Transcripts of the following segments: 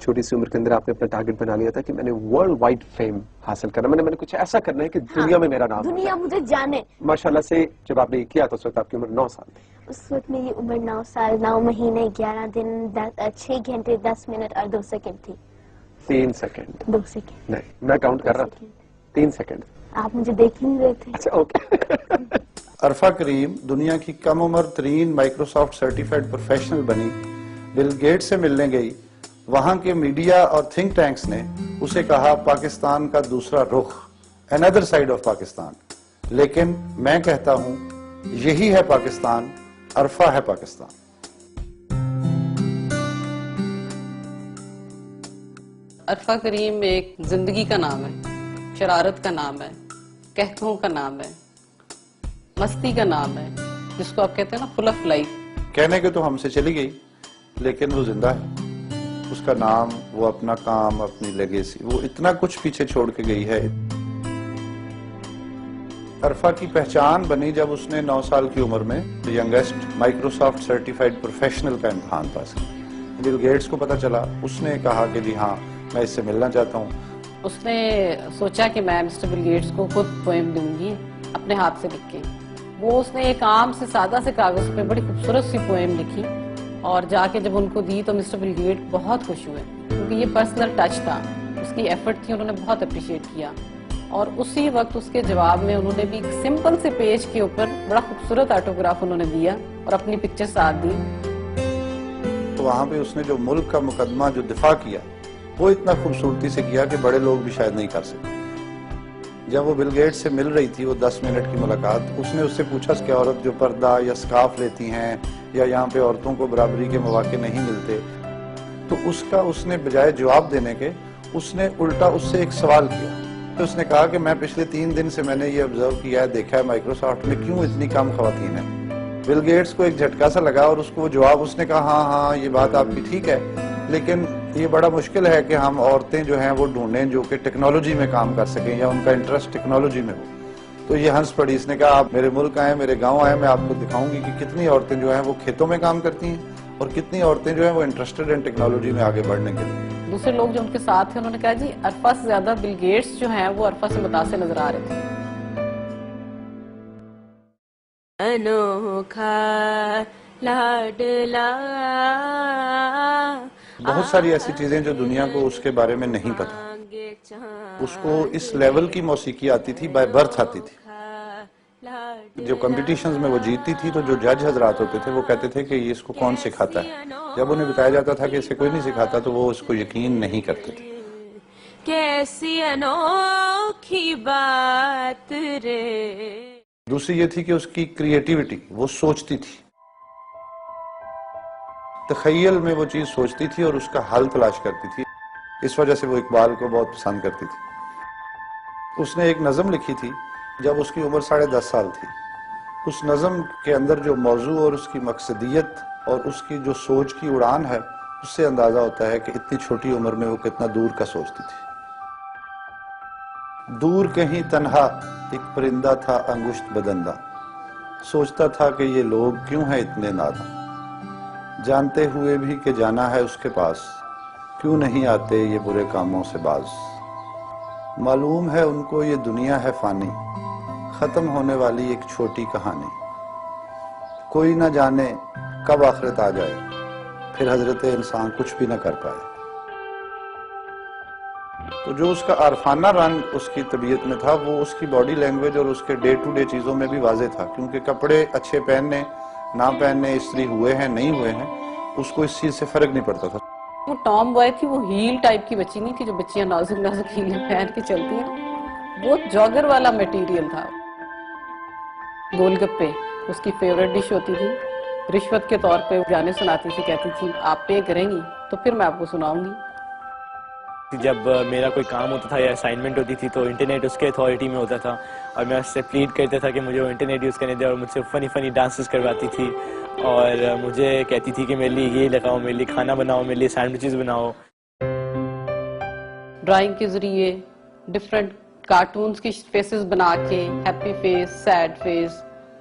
چھوٹی سی عمر کے اندر آپ نے اپنا ٹارگٹ بنا لیا تھا کہ میں نے ورلڈ وائڈ فیم حاصل کرنا، میں نے کچھ ایسا کرنا ہے کہ دنیا میں میرا نام دنیا مجھے جانے. ماشاءاللہ سے جب آپ نے یہ کیا تو اس وقت آپ کی عمر 9 سال تھی. اس وقت میری عمر 9 سال 9 مہینے 11 دن 6 گھنٹے 10 منٹ اور 2 سیکنڈ تھی. 3 سیکنڈ 2 سیکنڈ نہیں، میں کاؤنٹ کر رہا تھا. 3 سیکنڈ. آپ مجھے دیکھ ہی نہیں رہے تھے. اچھا اوکے. عرفہ کریم دنیا کی کم عمر ترین مائکروسافٹ سرٹیفائڈ پروفیشنل بنی، بل گیٹ سے ملنے گئی. وہاں کے میڈیا اور تھنک ٹینکس نے اسے کہا پاکستان کا دوسرا رخ، another side of پاکستان. لیکن میں کہتا ہوں یہی ہے پاکستان، عرفہ ہے پاکستان. عرفہ کریم ایک زندگی کا نام ہے، شرارت کا نام ہے، کہکوں کا نام ہے، مستی کا نام ہے، جس کو آپ کہتے ہیں نا فل آف لائف. کہنے کے تو ہم سے چلی گئی لیکن وہ زندہ ہے. اس کا نام، وہ اپنا کام، اپنی لیگیسی، وہ اتنا کچھ پیچھے چھوڑ کے گئی ہے. عرفہ کی پہچان بنی جب اس نے 9 سال کی عمر میں ینگسٹ مائکروسافٹ سرٹیفائڈ پروفیشنل کا امتحان پاس کیا. بل گیٹس کو پتا چلا، اس نے کہا کہ جی ہاں میں اس سے ملنا چاہتا ہوں. اس نے سوچا کہ میں مسٹر بل گیٹس کو خود پوئم دوں گی اپنے ہاتھ سے لکھ کے. وہ اس نے ایک عام سے سادہ سے کاغذ پہ بڑی خوبصورت سی پوئم لکھی اور جا کے جب ان کو دی تو مسٹر بل گیٹ بہت خوش ہوئے، کیونکہ یہ پرسنل ٹچ تھا، اس کی ایفرٹ تھی، انہوں نے بہت اپریشیٹ کیا. اور اسی وقت اس کے جواب میں انہوں نے بھی ایک سمپل سے پیج کے اوپر بڑا خوبصورت آٹوگراف انہوں نے دیا اور اپنی پکچر ساتھ دی. تو وہاں پہ اس نے جو ملک کا مقدمہ جو دفاع کیا وہ اتنا خوبصورتی سے کیا کہ بڑے لوگ بھی شاید نہیں کر سکتے. جب وہ بل گیٹ سے مل رہی تھی، وہ 10 منٹ کی ملاقات، اس نے اس سے پوچھا کہ عورت جو پردہ یا سکارف لیتی ہیں یا یہاں پہ عورتوں کو برابری کے مواقع نہیں ملتے، تو اس نے بجائے جواب دینے کے اس نے الٹا اس سے ایک سوال کیا. تو اس نے کہا کہ میں پچھلے 3 دن سے میں نے یہ آبزرو کیا ہے، دیکھا ہے مائکروسافٹ میں کیوں اتنی کم خواتین ہیں. بل گیٹس کو ایک جھٹکا سا لگا اور اس کو وہ جواب، اس نے کہا ہاں یہ بات آپ کی ٹھیک ہے، لیکن یہ بڑا مشکل ہے کہ ہم عورتیں جو ہیں وہ ڈھونڈیں جو کہ ٹیکنالوجی میں کام کر سکیں یا ان کا انٹرسٹ ٹیکنالوجی میں ہو. تو یہ ہنس پڑی. اس نے کہا آپ میرے ملک آئیں، میرے گاؤں آئیں، میں آپ کو دکھاؤں گی کہ کتنی عورتیں جو ہیں وہ کھیتوں میں کام کرتی ہیں اور کتنی عورتیں جو ہیں وہ انٹرسٹڈ ہیں ٹیکنالوجی میں آگے بڑھنے کے لیے. دوسرے لوگ جو ان کے ساتھ تھے انہوں نے کہا جی عرفہ سے زیادہ بل گیٹس جو ہیں وہ عرفہ سے متاثر نظر آ رہے تھے. انوکھا لاڈلا. بہت ساری ایسی چیزیں جو دنیا کو اس کے بارے میں نہیں پتا. اس کو اس لیول کی موسیقی آتی تھی، بائی برتھ آتی تھی. جو کمپٹیشنز میں وہ جیتتی تھی تو جو جج حضرات ہوتے تھے وہ کہتے تھے کہ یہ اس کو کون سکھاتا ہے. جب انہیں بتایا جاتا تھا کہ اسے کوئی نہیں سکھاتا تو وہ اس کو یقین نہیں کرتے تھے. کیسی انوکھی بات رے. دوسری یہ تھی کہ اس کی کریٹیوٹی، وہ سوچتی تھی، تخیل میں وہ چیز سوچتی تھی اور اس کا حل تلاش کرتی تھی. اس وجہ سے وہ اقبال کو بہت پسند کرتی تھی. اس نے ایک نظم لکھی تھی جب اس کی عمر 10.5 سال تھی. اس نظم کے اندر جو موضوع اور اس کی مقصدیت اور اس کی جو سوچ کی اڑان ہے، اس سے اندازہ ہوتا ہے کہ اتنی چھوٹی عمر میں وہ کتنا دور کا سوچتی تھی. دور کہیں تنہا ایک پرندہ تھا انگشت بدندہ، سوچتا تھا کہ یہ لوگ کیوں ہیں اتنے ناداں، جانتے ہوئے بھی کہ جانا ہے اس کے پاس، کیوں نہیں آتے یہ برے کاموں سے باز. معلوم ہے ان کو یہ دنیا ہے فانی، ختم ہونے والی ایک چھوٹی کہانی. کوئی نہ جانے کب آخرت آ جائے، پھر حضرت انسان کچھ بھی نہ کر پائے. تو جو اس کا عارفانہ رنگ اس کی طبیعت میں تھا وہ اس کی باڈی لینگویج اور اس کے ڈے ٹو ڈے چیزوں میں بھی واضح تھا. کیونکہ کپڑے اچھے پہننے نہ پہننے، استری ہوئے ہیں نہیں ہوئے ہیں، اس کو اس چیز سے فرق نہیں پڑتا تھا. وہ ٹام بوائے تھی، وہ ہیل ٹائپ کی بچی نہیں تھی جو بچیاں نازک نازک ہیلیں پہن کے چلتی ہیں. وہ جاگر والا میٹیریل تھا. گول گپے اس کی فیوریٹ ڈش ہوتی تھی. رشوت کے طور پہ گانے سناتی تھی، کہتی تھی آپ پے کریں گی تو پھر میں آپ کو سناؤں گی. جب میرا کوئی کام ہوتا تھا یا اسائنمنٹ ہوتی تھی تو انٹرنیٹ اس کے اتھارٹی میں ہوتا تھا اور میں اس سے پلیڈ کرتا تھا کہ مجھے وہ انٹرنیٹ یوز کرنے دے، اور مجھ سے فنی ڈانسز کرواتی تھی اور مجھے کہتی تھی کہ میرے لیے یہ لگاؤ، میرے لیے کھانا بناؤ، میرے لیے سینڈوچز بناؤ. ڈرائنگ کے ذریعے ڈفرنٹ کارٹونز کی فیسز بنا کے، happy face, sad face,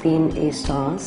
3 A stars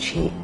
6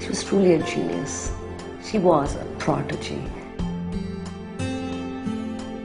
She was truly a genius. She was a prodigy.